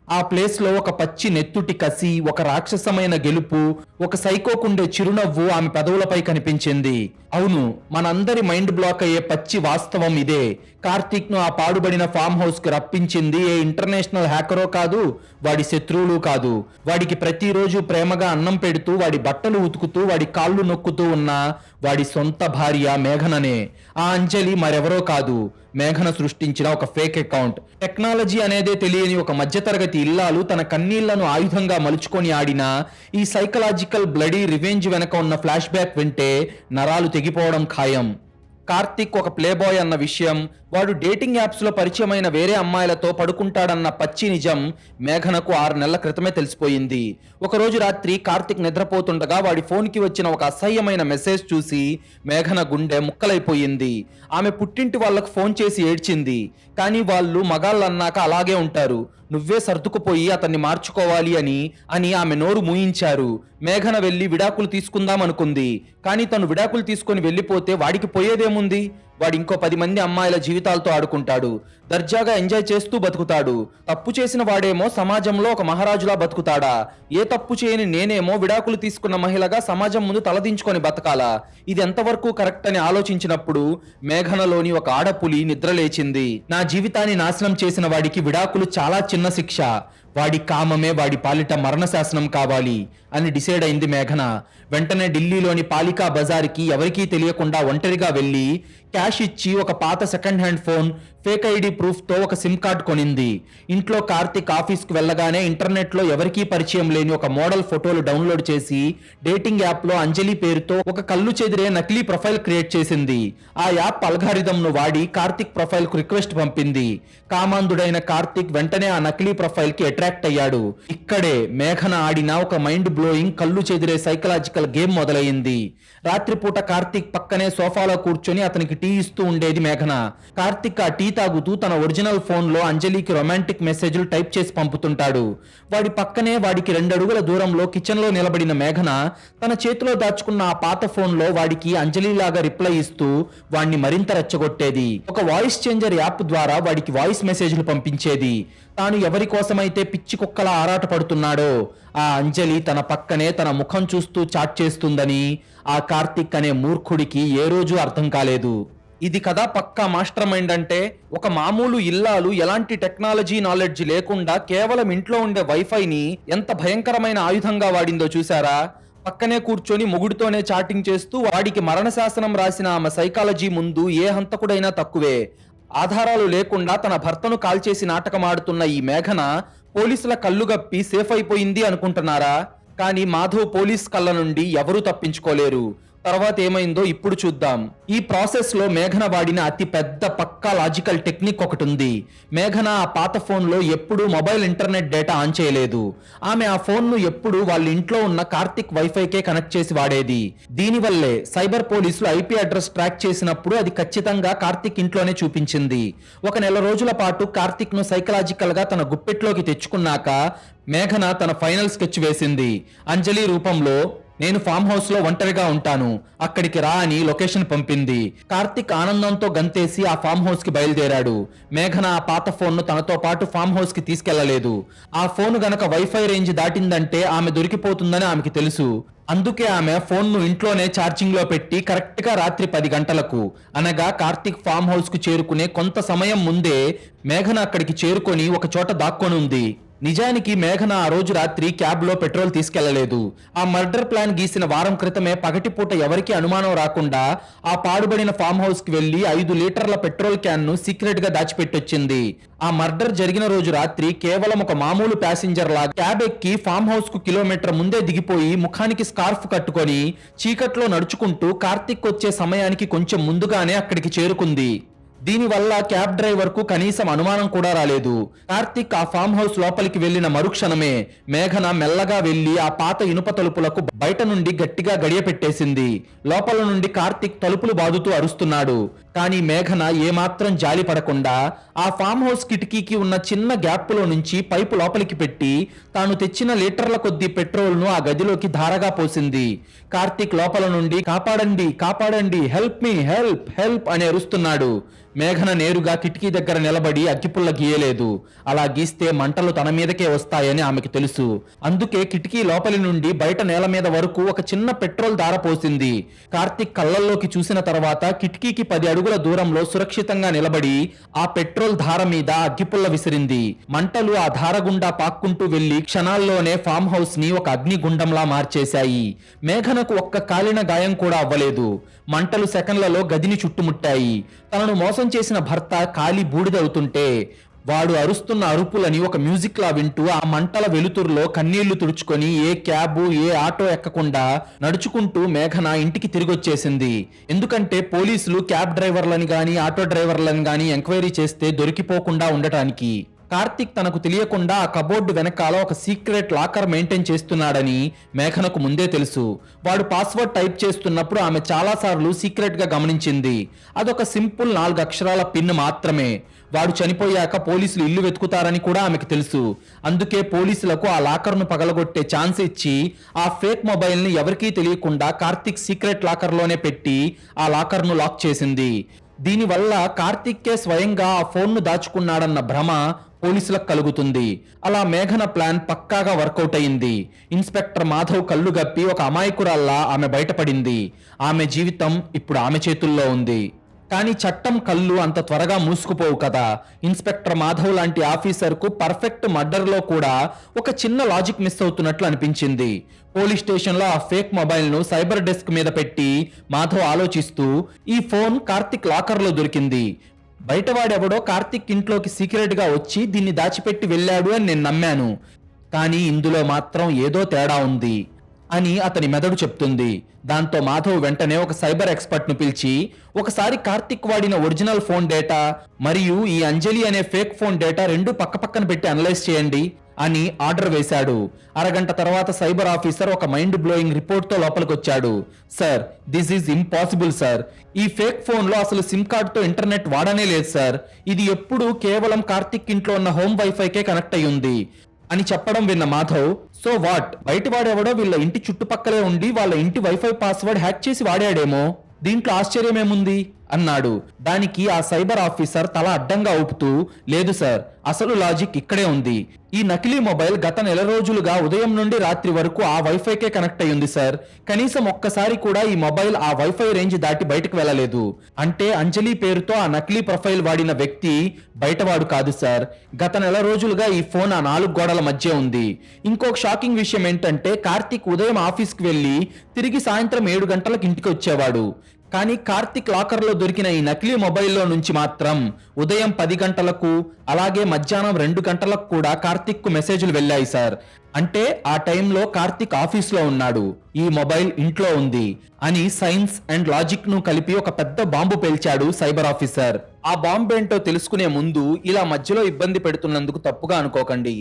ఆ ప్లేస్ లో ఒక పచ్చి నెత్తుటి కసి, ఒక రాక్షసమైన గెలుపు, ఒక సైకోకుండే చిరునవ్వు ఆమె పెదవులపై కనిపించింది. అవును, మనందరి మైండ్ బ్లాక్ అయ్యే పచ్చి వాస్తవం ఇదే. కార్తిక్ ను ఆ పాడుబడిన ఫామ్ హౌస్ కి రప్పించింది ఏ ఇంటర్నేషనల్ హ్యాకరో కాదు, వాడి శత్రువులు కాదు. వాడికి ప్రతిరోజు ప్రేమగా అన్నం పెడుతూ, వాడి బట్టలు ఉతుకుతూ, వాడి కాళ్ళు నొక్కుతూ ఉన్న వాడి సొంత భార్య మేఘననే. ఆ అంజలి మరెవరో కాదు, మేఘన సృష్టించిన ఒక ఫేక్ అకౌంట్. టెక్నాలజీ అనేదే తెలియని ఒక మధ్యతరగతి ఇల్లాలు తన కన్నీళ్లను ఆయుధంగా మలుచుకొని ఆడిన ఈ సైకలాజికల్ బ్లడీ రివెంజ్ వెనక ఉన్న ఫ్లాష్ బ్యాక్ వింటే నరాలు తెగిపోవడం ఖాయం. కార్తిక్ ఒక ప్లే బాయ్ అన్న విషయం, వాడు డేటింగ్ యాప్స్ లో పరిచయమైన వేరే అమ్మాయిలతో పడుకుంటాడన్న పచ్చి నిజం మేఘనకు 6 నెలల క్రితమే తెలిసిపోయింది. ఒకరోజు రాత్రి కార్తిక్ నిద్రపోతుండగా వాడి ఫోన్ కి వచ్చిన ఒక అసహ్యమైన మెసేజ్ చూసి మేఘన గుండె ముక్కలైపోయింది. ఆమె పుట్టింటి వాళ్లకు ఫోన్ చేసి ఏడ్చింది. కానీ వాళ్ళు మగాళ్ళన్నాక అలాగే ఉంటారు, నువ్వే సర్దుకుపోయి అతన్ని మార్చుకోవాలి అని ఆమె నోరు మూయించారు. మేఘన వెళ్లి విడాకులు తీసుకుందాం అనుకుంది. కానీ తను విడాకులు తీసుకొని వెళ్ళిపోతే వాడికి పోయేదేముంది? వాడు ఇంకో 10 మంది అమ్మాయిల జీవితాలతో ఆడుకుంటాడు, దర్జాగా ఎంజాయ్ చేస్తూ బతుకుతాడు. తప్పు చేసిన వాడేమో సమాజంలో ఒక మహారాజులా బతుకుతాడా? ఏ తప్పు చేయని నేనేమో విడాకులు తీసుకున్న మహిళగా సమాజం ముందు తలదించుకొని బతకాలా? ఇది ఎంతవరకు కరెక్ట్ అని ఆలోచించినప్పుడు మేఘనలోని ఒక ఆడపులి నిద్రలేచింది. నా జీవితాన్ని నాశనం చేసిన వాడికి విడాకులు చాలా చిన్న శిక్ష, వాడి కామమే వాడి పాలిట మరణ శాసనం కావాలి అని డిసైడ్ అయింది మేఘన. వెంటనే ఢిల్లీలోని పాలికా బజార్కి ఎవరికీ తెలియకుండా ఒంటరిగా వెళ్లి క్యాష్ ఇచ్చి ఒక పాత second hand phone, fake ID proof తో ఒక సిమ్ కార్డ్ కొనింది. ఇంట్లో కార్తిక్ ఆఫీస్ కు వెళ్ళగానే ఇంటర్నెట్ లో ఎవరికీ పరిచయం లేని ఒక మోడల్ ఫోటోలు డౌన్లోడ్ చేసి డేటింగ్ యాప్ లో అంజలి పేరుతో ఒక కళ్ళు చెదిరే నకిలీ ప్రొఫైల్ క్రియేట్ చేసింది. ఆ యాప్ అల్గారిథం ను వాడి కార్తిక్ ప్రొఫైల్ కు రిక్వెస్ట్ పంపింది. కామాంధుడైన కార్తిక్ వెంటనే ఆ నకిలీ ప్రొఫైల్ కి అట్రాక్ట్ అయ్యాడు. ఇక్కడే మేఘన ఆడిన ఒక మైండ్ బ్లోయింగ్ కళ్ళు చెదిరే సైకలాజికల్ గేమ్ మొదలైంది. రాత్రిపూట కార్తిక్ పక్కనే సోఫాలో కూర్చొని అతనికి టీ ఇస్తూ ఉండేది మేఘన. కార్తిక్ ఆ టీ తాగుతూ తన ఒరిజినల్ ఫోన్ లో అంజలికి రొమాంటిక్ మెసేజ్లు టైప్ చేసి పంపుతుంటాడు. వాడి పక్కనే వాడికి 2 అడుగుల దూరంలో కిచెన్ లో నిలబడిన మేఘన తన చేతిలో దాచుకున్న ఆ పాత ఫోన్ లో వాడికి అంజలి లాగా రిప్లై ఇస్తూ వాడిని మరింత రెచ్చగొట్టేది. ఒక వాయిస్ చేంజర్ యాప్ ద్వారా వాడికి వాయిస్ మెసేజ్లు పంపించేది. తాను ఎవరి కోసమైతే పిచ్చి కుక్కలా ఆరాట పడుతున్నాడో ఆ అంజలి తన పక్కనే తన ముఖం చూస్తూ చాట్ చేస్తుందని ఆ కార్తిక్ అనే మూర్ఖుడికి ఏ రోజు అర్థం కాలేదు. ఇది కదా పక్కా మాస్టర్ మైండ్ అంటే. ఒక మామూలు ఇల్లాలు ఎలాంటి టెక్నాలజీ నాలెడ్జ్ లేకుండా కేవలం ఇంట్లో ఉండే వైఫైని ఎంత భయంకరమైన ఆయుధంగా వాడిందో చూసారా? పక్కనే కూర్చొని మొగుడితోనే చాటింగ్ చేస్తూ వాడికి మరణ శాసనం రాసిన ఆమె సైకాలజీ ముందు ఏ హంతకుడైనా తక్కువే. ఆధారాలు లేకుండా తన భర్తను కాల్చేసి నాటకమాడుతున్న ఈ మేఘన పోలీసుల కళ్ళు గప్పి సేఫ్ అయిపోయింది అనుకుంటున్నారా? కానీ మాధవ్ పోలీస్ కళ్ళ నుండి ఎవరూ తప్పించుకోలేరు. తర్వాత ఏమైందో ఇప్పుడు చూద్దాం. ఈ ప్రాసెస్ లో మేఘన వాడిన అతి పెద్ద పక్కా లాజికల్ టెక్నిక్ ఒకటి ఉంది. మేఘన ఆ పాత ఫోన్ లో ఎప్పుడూ మొబైల్ ఇంటర్నెట్ డేటా ఆన్ చేయలేదు. ఆమె ఆ ఫోన్ ను ఎప్పుడు వాళ్ళ ఇంట్లో ఉన్న కార్తిక్ వైఫైకే కనెక్ట్ చేసి వాడేది. దీనివల్లే సైబర్ పోలీసులు ఐపీ అడ్రస్ ట్రాక్ చేసినప్పుడు అది ఖచ్చితంగా కార్తిక్ ఇంట్లోనే చూపించింది. 1 నెల రోజుల పాటు కార్తిక్ ను సైకలాజికల్ గా తన గుప్పెట్లోకి తెచ్చుకున్నాక మేఘన తన ఫైనల్ స్కెచ్ వేసింది. అంజలి రూపంలో నేను ఫామ్ హౌస్ లో ఒంటరిగా ఉంటాను, అక్కడికి రా అని లొకేషన్ పంపింది. కార్తిక్ ఆనందంతో గంతేసి ఆ ఫామ్ హౌస్ కి బయలుదేరాడు. మేఘన ఆ పాత ఫోన్ ను తనతో పాటు ఫామ్ హౌస్ కి తీసుకెళ్లలేదు. ఆ ఫోన్ గనక వైఫై రేంజ్ దాటిందంటే ఆమె దొరికిపోతుందని ఆమెకి తెలుసు. అందుకే ఆమె ఫోన్ ను ఇంట్లోనే ఛార్జింగ్ లో పెట్టి కరెక్ట్ గా రాత్రి 10 గంటలకు, అనగా కార్తిక్ ఫామ్ హౌస్ కు చేరుకునే కొంత సమయం ముందే మేఘన అక్కడికి చేరుకొని ఒక చోట దాక్కొని ఉంది. నిజానికి మేఘన ఆ రోజు రాత్రి క్యాబ్ లో పెట్రోల్ తీసుకెళ్లలేదు. ఆ మర్డర్ ప్లాన్ గీసిన వారం క్రితమే పగటిపూట ఎవరికీ అనుమానం రాకుండా ఆ పాడుబడిన ఫామ్ హౌస్ కి వెళ్లి 5 లీటర్ల పెట్రోల్ క్యాన్ ను సీక్రెట్ గా దాచిపెట్టొచ్చింది. ఆ మర్డర్ జరిగిన రోజు రాత్రి కేవలం ఒక మామూలు ప్యాసింజర్ లా క్యాబ్ ఎక్కి ఫామ్ హౌస్ కు కిలోమీటర్ ముందే దిగిపోయి ముఖానికి స్కార్ఫ్ కట్టుకొని చీకట్లో నడుచుకుంటూ కార్తిక్ వచ్చే సమయానికి కొంచెం ముందుగానే అక్కడికి చేరుకుంది. దీనివల్ల క్యాబ్ డ్రైవర్ కు కనీసం అనుమానం కూడా రాలేదు. కార్తిక్ ఆ ఫామ్ హౌస్ లోపలికి వెళ్లిన మరుక్షణమే మేఘన మెల్లగా వెళ్లి ఆ పాత ఇనుప తలుపులకు బయట నుండి గట్టిగా గడియ పెట్టేసింది. లోపల నుండి కార్తిక్ తలుపులు బాదుతూ అరుస్తున్నాడు. కానీ మేఘన ఏమాత్రం జాలి పడకుండా ఆ ఫామ్ హౌస్ కిటికీకి ఉన్న చిన్న గ్యాప్ లో నుంచి పైపు లోపలికి పెట్టి తాను తెచ్చిన లీటర్ల కొద్దీ పెట్రోల్ ను ఆ గదిలోకి ధారగా పోసింది. కార్తిక్ లోపల నుండి కాపాడండి కాపాడండి, హెల్ప్ మీ, హెల్ప్ హెల్ప్ అని అరుస్తున్నాడు. మేఘన నేరుగా కిటికీ దగ్గర నిలబడి అగ్గిపుల్ల గీయలేదు. అలా గీస్తే మంటలు తన మీదకే వస్తాయని ఆమెకు తెలుసు. అందుకే కిటికీ లోపలి నుండి బయట నేల మీద వరకు ఒక చిన్న పెట్రోల్ ధార పోసింది. కార్తిక్ కళ్ళల్లోకి చూసిన తర్వాత కిటికీకి 10 అడుగుల దూరంలో సురక్షితంగా నిలబడి ఆ పెట్రోల్ ధార మీద అగ్గిపుల్ల విసిరింది. మంటలు ఆ ధార గుండా పాక్కుంటూ వెళ్లి క్షణాల్లోనే ఫామ్ హౌస్ ని ఒక అగ్నిగుండంలా మార్చేశాయి. మేఘనకు ఒక్క కాలిన గాయం కూడా అవ్వలేదు. మంటలు సెకండ్లలో గదిని చుట్టుముట్టాయి. తనను మోసం చేసిన భర్త కాలి బూడిదవుతుంటే వాడు అరుస్తున్న అరుపులని ఒక మ్యూజిక్ లా వింటూ ఆ మంటల వెలుతురులో కన్నీళ్లు తుడుచుకొని ఏ క్యాబు ఏ ఆటో ఎక్కకుండా నడుచుకుంటూ మేఘన ఇంటికి తిరిగొచ్చేసింది. ఎందుకంటే పోలీసులు క్యాబ్ డ్రైవర్లని గాని ఆటో డ్రైవర్లని గాని ఎంక్వైరీ చేస్తే దొరికిపోకుండా ఉండటానికి. కార్తిక్ తనకు తెలియకుండా ఆ కబోర్డు వెనకాల ఒక సీక్రెట్ లాకర్ మెయింటైన్ చేస్తున్నాడని మేఘనకు ముందే తెలుసు. వాడు పాస్వర్డ్ టైప్ చేస్తున్నప్పుడు ఆమె చాలాసార్లు సీక్రెట్ గా గమనించింది. అదొక సింపుల్ 4 అక్షరాల పిన్ మాత్రమే. వాడు చనిపోయాక పోలీసులు ఇల్లు వెతుకుతారని కూడా ఆమెకు తెలుసు. అందుకే పోలీసులకు ఆ లాకర్ ను పగలగొట్టే ఛాన్స్ ఇచ్చి ఆ ఫేక్ మొబైల్ ని ఎవరికీ తెలియకుండా కార్తిక్ సీక్రెట్ లాకర్ లోనే పెట్టి ఆ లాకర్ ను లాక్ చేసింది. దీనివల్ల కార్తిక్కే స్వయంగా ఆ ఫోన్ ను దాచుకున్నాడన్న భ్రమ పోలీసులకు కలుగుతుంది. అలా మేఘన ప్లాన్ పక్కాగా వర్కౌట్ అయింది. ఇన్స్పెక్టర్ మాధవ్ కళ్ళు గప్పి ఒక అమాయకురాల్లా ఆమె బయటపడింది. ఆమె జీవితం ఇప్పుడు ఆమె చేతుల్లో ఉంది. కానీ చట్టం కళ్ళు అంత త్వరగా మూసుకుపోవు కదా. ఇన్స్పెక్టర్ మాధవ్ లాంటి ఆఫీసర్ కు పర్ఫెక్ట్ మర్డర్ లో కూడా ఒక చిన్న లాజిక్ మిస్ అవుతున్నట్లు అనిపించింది. పోలీస్ స్టేషన్ లో ఆ ఫేక్ మొబైల్ ను సైబర్ డెస్క్ మీద పెట్టి మాధవ్ ఆలోచిస్తూ ఈ ఫోన్ కార్తిక్ లాకర్ లో దొరికింది. బయటవాడెవడో కార్తిక్ ఇంట్లోకి సీక్రెట్ గా వచ్చి దీన్ని దాచిపెట్టి వెళ్ళాడు అని నేను నమ్మాను. కానీ ఇందులో మాత్రం ఏదో తేడా ఉంది అని అతని మెదడు చెప్తుంది. దాంతో మాధవ్ వెంటనే ఒక సైబర్ ఎక్స్పర్ట్ ను పిలిచి ఒకసారి కార్తిక్ వాడిన ఒరిజినల్ ఫోన్ డేటా మరియు ఈ అంజలి అనే ఫేక్ ఫోన్ డేటా రెండు పక్కపక్కన పెట్టి అనలైజ్ చేయండి అని ఆర్డర్ వేశాడు. అరగంట తర్వాత సైబర్ ఆఫీసర్ ఒక మైండ్ బ్లోయింగ్ రిపోర్ట్ తో లోపలికి వచ్చాడు. Sir, this is impossible sir. ఈ ఫేక్ ఫోన్ లో అసలు సిమ్ కార్డ్ తో ఇంటర్నెట్ వాడనే లేదు సార్. ఇది ఎప్పుడు కేవలం కార్తిక్ ఇంట్లో ఉన్న హోమ్ వైఫైకే కనెక్ట్ అయి ఉంది అని చెప్పడం విన్న మాధవ్, సో వాట్, బయటి వాడెవడో వీళ్ళ ఇంటి చుట్టుపక్కలే ఉండి వాళ్ళ ఇంటి వైఫై పాస్వర్డ్ హ్యాక్ చేసి వాడాడేమో, దీంట్లో ఆశ్చర్యమేముంది అన్నాడు. దానికి ఆ సైబర్ ఆఫీసర్ తల అడ్డంగా ఊపుతూ, లేదు సార్, అసలు లాజిక్ ఇక్కడే ఉంది. ఈ నకిలీ మొబైల్ గత 1 నెల రోజులుగా ఉదయం నుండి రాత్రి వరకు ఆ వైఫైకే కనెక్ట్ అయ్యింది సార్. కనీసం ఒక్కసారి కూడా ఈ మొబైల్ ఆ వైఫై రేంజ్ దాటి బయటకు వెళ్ళలేదు. అంటే అంజలి పేరుతో ఆ నకిలీ ప్రొఫైల్ వాడిన వ్యక్తి బయటవాడు కాదు సార్. గత 1 నెల రోజులుగా ఈ ఫోన్ ఆ 4 గోడల మధ్య ఉంది. ఇంకొక షాకింగ్ విషయం ఏంటంటే కార్తిక్ ఉదయం ఆఫీస్కి వెళ్లి తిరిగి సాయంత్రం 7 గంటలకు ఇంటికి వచ్చేవాడు. కానీ కార్తిక్ లాకర్ లో దొరికిన ఈ నకిలీ మొబైల్లో నుంచి మాత్రం ఉదయం 10 గంటలకు అలాగే మధ్యాహ్నం 2 గంటలకు కూడా కార్తిక్ కు మెసేజ్లు వెళ్ళాయి సార్. అంటే ఆ టైంలో కార్తిక్ ఆఫీస్ లో ఉన్నాడు, ఈ మొబైల్ ఇంట్లో ఉంది అని సైన్స్ అండ్ లాజిక్ ను కలిపి ఒక పెద్ద బాంబు పేల్చాడు సైబర్ ఆఫీసర్. ఆ బాంబు ఏంటో తెలుసుకునే ముందు ఇలా మధ్యలో ఇబ్బంది పెడుతున్నందుకు తప్పుగా అనుకోకండి.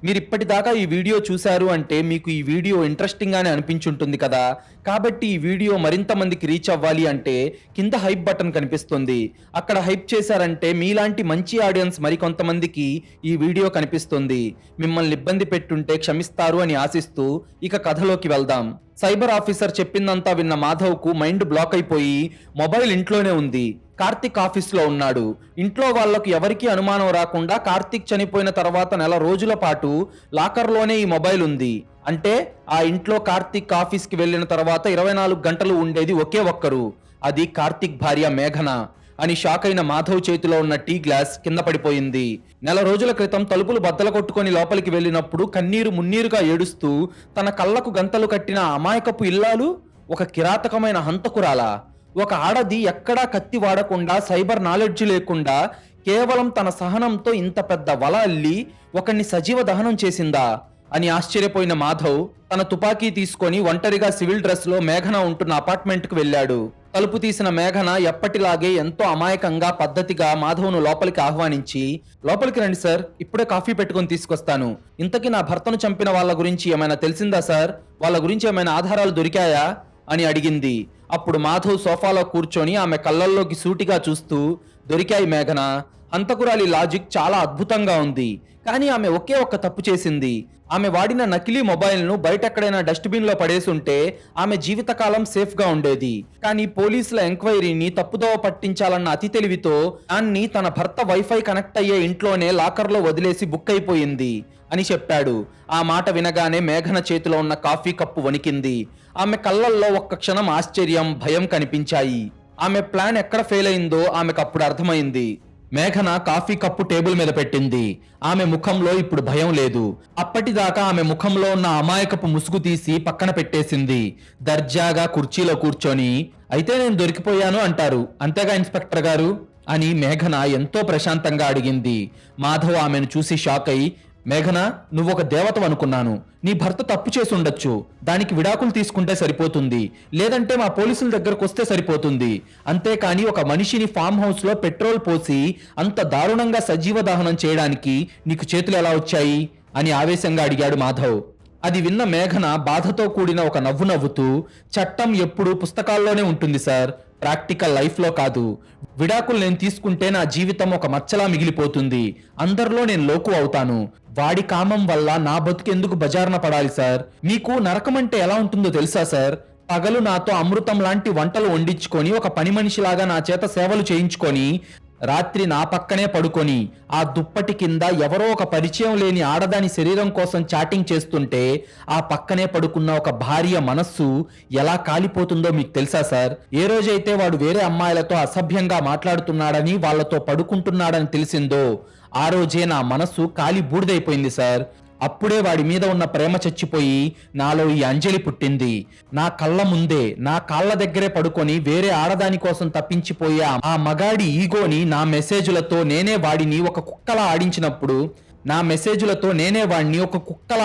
మీరు ఇప్పటిదాకా ఈ వీడియో చూశారు అంటే మీకు ఈ వీడియో ఇంట్రెస్టింగ్ గానే అనిపించుంటుంది కదా. కాబట్టి ఈ వీడియో మరింత మందికి రీచ్ అవ్వాలి అంటే కింద హైప్ బటన్ కనిపిస్తుంది. అక్కడ హైప్ చేశారంటే మీలాంటి మంచి ఆడియన్స్ మరికొంతమందికి ఈ వీడియో కనిపిస్తుంది. మిమ్మల్ని ఇబ్బంది పెట్టుంటే క్షమిస్తారు అని ఆశిస్తూ ఇక కథలోకి వెళ్దాం. సైబర్ ఆఫీసర్ చెప్పిందంతా విన్న మాధవ్కు మైండ్ బ్లాక్ అయిపోయి మొబైల్ ఇంట్లోనే ఉంది. కార్తిక్ ఆఫీస్లో ఉన్నాడు. ఇంట్లో వాళ్లకు ఎవరికీ అనుమానం రాకుండా కార్తిక్ చనిపోయిన తర్వాత నెల రోజుల పాటు లాకర్లోనే ఈ మొబైల్ ఉంది. అంటే ఆ ఇంట్లో కార్తిక్ ఆఫీస్కి వెళ్ళిన తర్వాత 24 గంటలు ఉండేది ఒకే ఒక్కరు, అది కార్తిక్ భార్య మేఘన అని షాక్ అయిన మాధవ్ చేతిలో ఉన్న టీ గ్లాస్ కింద పడిపోయింది. నెల రోజుల క్రితం తలుపులు బద్దలు కొట్టుకొని లోపలికి వెళ్ళినప్పుడు కన్నీరు మున్నీరుగా ఏడుస్తూ తన కళ్ళకు గంతలు కట్టిన అమాయకపు ఇల్లాలు ఒక కిరాతకమైన హంతకురాలా? ఒక ఆడది ఎక్కడా కత్తి వాడకుండా, సైబర్ నాలెడ్జ్ లేకుండా కేవలం తన సహనంతో ఇంత పెద్ద వల అల్లి ఒకరిని సజీవ దహనం చేసిందా అని ఆశ్చర్యపోయిన మాధవ్ తన తుపాకీ తీసుకొని ఒంటరిగా సివిల్ డ్రెస్ లో మేఘన ఉంటున్న అపార్ట్మెంట్ కు వెళ్ళాడు. తలుపు తీసిన మేఘన ఎప్పటిలాగే ఎంతో అమాయకంగా పద్ధతిగా మాధవ్ను లోపలికి ఆహ్వానించి, లోపలికి రండి సార్, ఇప్పుడే కాఫీ పెట్టుకొని తీసుకొస్తాను. ఇంతకీ నా భర్తను చంపిన వాళ్ళ గురించి ఏమైనా తెలిసిందా సార్? వాళ్ళ గురించి ఏమైనా ఆధారాలు దొరికాయా అని అడిగింది. అప్పుడు మాధవ్ సోఫాలో కూర్చొని ఆమె కళ్ళల్లోకి సూటిగా చూస్తూ, దొరికాయి మేఘన. హంతకురాలి లాజిక్ చాలా అద్భుతంగా ఉంది, కానీ ఆమె ఒకే ఒక్క తప్పు చేసింది. ఆమె వాడిన నకిలీ మొబైల్ను బయటెక్కడైనా డస్ట్బిన్ లో పడేసుంటే ఆమె జీవితకాలం సేఫ్ గా ఉండేది. కానీ పోలీసుల ఎంక్వైరీని తప్పుదోవ పట్టించాలన్న అతి తెలివితో దాన్ని తన భర్త వైఫై కనెక్ట్ అయ్యే ఇంట్లోనే లాకర్లో వదిలేసి బుక్ అయిపోయింది అని చెప్పాడు. ఆ మాట వినగానే మేఘన చేతిలో ఉన్న కాఫీ కప్పు వణికింది. ఆమె కళ్ళల్లో ఒక్క క్షణం ఆశ్చర్యం, భయం కనిపించాయి. ఆమె ప్లాన్ ఎక్కడ ఫెయిల్ అయిందో ఆమెకు అప్పుడు అర్థమైంది. మేఘన కాఫీ కప్పు టేబుల్ మీద పెట్టింది. ఆమె ముఖంలో ఇప్పుడు భయం లేదు. అప్పటిదాకా ఆమె ముఖంలో ఉన్న అమాయకపు ముసుగు తీసి పక్కన పెట్టేసింది. దర్జాగా కుర్చీలో కూర్చొని, అయితే నేను దొరికిపోయాను అంటారు అంతేగా ఇన్స్పెక్టర్ గారు అని మేఘన ఎంతో ప్రశాంతంగా అడిగింది. మాధవ్ ఆమెను చూసి షాక్ అయి, మేఘన, నువ్వు ఒక దేవతవు అనుకున్నాను. నీ భర్త తప్పు చేసి ఉండొచ్చు, దానికి విడాకులు తీసుకుంటే సరిపోతుంది, లేదంటే మా పోలీసుల దగ్గరకు వస్తే సరిపోతుంది. అంతేకాని ఒక మనిషిని ఫామ్ హౌస్ లో పెట్రోల్ పోసి అంత దారుణంగా సజీవ దహనం చేయడానికి నీకు చేతులు ఎలా వచ్చాయి అని ఆవేశంగా అడిగాడు మాధవ్. అది విన్న మేఘన బాధతో కూడిన ఒక నవ్వు నవ్వుతూ, చట్టం ఎప్పుడూ పుస్తకాల్లోనే ఉంటుంది సార్, ప్రాక్టికల్ లైఫ్లో కాదు. విడాకులు నేను తీసుకుంటే నా జీవితం ఒక మచ్చలా మిగిలిపోతుంది. అందరిలో నేను లోకు అవుతాను. వాడి కామం వల్ల నా బతుకెందుకు బజారున పడాలి సార్? మీకు నరకం అంటే ఎలా ఉంటుందో తెలుసా సార్? పగలు నాతో అమృతం లాంటి వంటలు వండించుకొని, ఒక పని మనిషిలాగా నా చేత సేవలు చేయించుకొని, రాత్రి నా పక్కనే పడుకొని ఆ దుప్పటి కింద ఎవరో ఒక పరిచయం లేని ఆడదాని శరీరం కోసం చాటింగ్ చేస్తుంటే ఆ పక్కనే పడుకున్న ఒక భార్య మనస్సు ఎలా కాలిపోతుందో మీకు తెలుసా సార్? ఏ రోజైతే వాడు వేరే అమ్మాయిలతో అసభ్యంగా మాట్లాడుతున్నాడని, వాళ్లతో పడుకుంటున్నాడని తెలిసిందో ఆ రోజే నా మనస్సు కాలి బూడిదైపోయింది సార్. అప్పుడే వాడి మీద ఉన్న ప్రేమ చచ్చిపోయి నాలో ఈ అంజలి పుట్టింది. నా కళ్ళ ముందే, నా కాళ్ళ దగ్గరే పడుకొని వేరే ఆడదాని కోసం తప్పించిపోయే ఆ మగాడి ఈగోని నా మెసేజ్లతో నేనే వాడిని ఒక కుక్కలా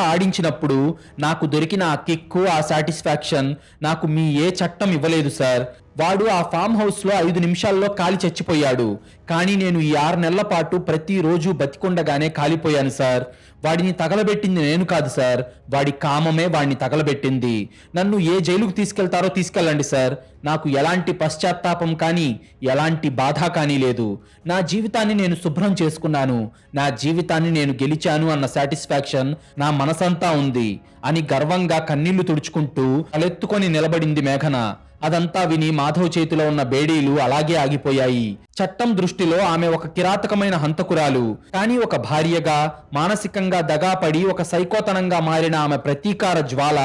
ఆడించినప్పుడు, నాకు దొరికిన ఆ కిక్కు, ఆ సాటిస్ఫాక్షన్ నాకు మీ ఏ చట్టం ఇవ్వలేదు సార్. వాడు ఆ ఫామ్ హౌస్ లో 5 నిమిషాల్లో కాలి చచ్చిపోయాడు. కానీ నేను ఈ 6 నెలల పాటు ప్రతిరోజు బతికుండగానే కాలిపోయాను సార్. వాడిని తగలబెట్టింది నేను కాదు సార్, వాడి కామమే వాడిని తగలబెట్టింది. నన్ను ఏ జైలుకు తీసుకెళ్తారో తీసుకెళ్ళండి సార్, నాకు ఎలాంటి పశ్చాత్తాపం కానీ ఎలాంటి బాధ కానీ లేదు. నా జీవితాన్ని నేను శుభ్రం చేసుకున్నాను, నా జీవితాన్ని నేను గెలిచాను అన్న సాటిస్ఫాక్షన్ నా మనసంతా ఉంది అని గర్వంగా కన్నీళ్లు తుడుచుకుంటూ తలెత్తుకొని నిలబడింది మేఘన. అదంతా విని మాధవ్ చేతిలో ఉన్న బేడీలు అలాగే ఆగిపోయాయి. చట్టం దృష్టిలో ఆమె ఒక కిరాతకమైన హంతకురాలు, కానీ ఒక భార్యగా మానసికంగా దగాపడి ఒక సైకోతనంగా మారిన ఆమె ప్రతీకార జ్వాల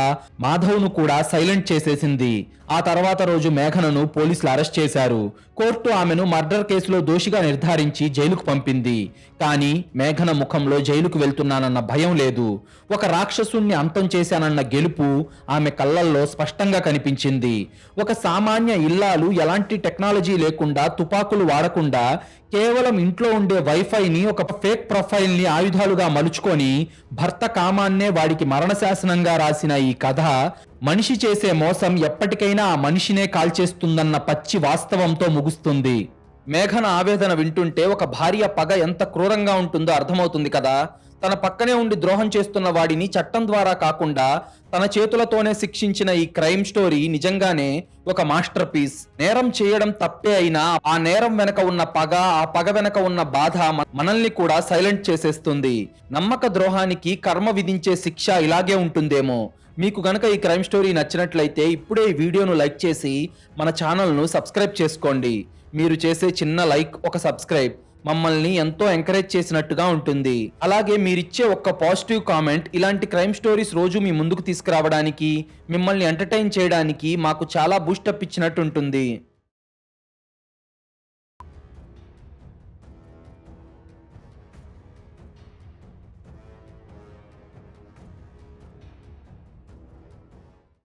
మాధవ్ను కూడా సైలెంట్ చేసేసింది. ఆ తర్వాత రోజు మేఘనను పోలీసులు అరెస్ట్ చేశారు. కోర్టు ఆమెను మర్డర్ కేసులో దోషిగా నిర్ధారించి జైలుకు పంపింది. కానీ మేఘన ముఖంలో జైలుకు వెళ్తున్నానన్న భయం లేదు. ఒక రాక్షసుణ్ణి అంతం చేశానన్న గెలుపు ఆమె కళ్ళల్లో స్పష్టంగా కనిపించింది. ఒక సామాన్య ఇల్లాలు ఎలాంటి టెక్నాలజీ లేకుండా, తుపాకులు వాడకుండా, కేవలం ఇంట్లో ఉండే వైఫైని, ఒక ఫేక్ ప్రొఫైల్ ని ఆయుధాలుగా మలుచుకొని భర్త కామాన్నే వాడికి మరణశాసనంగా రాసిన ఈ కథ మనిషి చేసే మోసం ఎప్పటికైనా ఆ మనిషినే కాల్చేస్తుందన్న పచ్చి వాస్తవంతో ముగుస్తుంది. మేఘన ఆవేదన వింటుంటే ఒక భార్య పగ ఎంత క్రూరంగా ఉంటుందో అర్థమవుతుంది కదా. తన పక్కనే ఉండి ద్రోహం చేస్తున్న వాడిని చట్టం ద్వారా కాకుండా తన చేతులతోనే శిక్షించిన ఈ క్రైమ్ స్టోరీ నిజంగానే ఒక మాస్టర్ పీస్. నేరం చేయడం తప్పే అయినా ఆ నేరం వెనక ఉన్న పగ, ఆ పగ వెనక ఉన్న బాధ మనల్ని కూడా సైలెంట్ చేసేస్తుంది. నమ్మక ద్రోహానికి కర్మ విధించే శిక్ష ఇలాగే ఉంటుందేమో. మీకు గనక ఈ క్రైమ్ స్టోరీ నచ్చినట్లయితే ఇప్పుడే ఈ వీడియోను లైక్ చేసి మన ఛానల్ను సబ్స్క్రైబ్ చేసుకోండి. మీరు చేసే చిన్న లైక్, ఒక సబ్స్క్రైబ్ మమ్మల్ని ఎంతో ఎంకరేజ్ చేసినట్టుగా ఉంటుంది. అలాగే మీరిచ్చే ఒక్క పాజిటివ్ కామెంట్ ఇలాంటి క్రైమ్ స్టోరీస్ రోజు మీ ముందుకు తీసుకురావడానికి, మిమ్మల్ని ఎంటర్టైన్ చేయడానికి మాకు చాలా బూస్టప్ ఇచ్చినట్టు ఉంటుంది.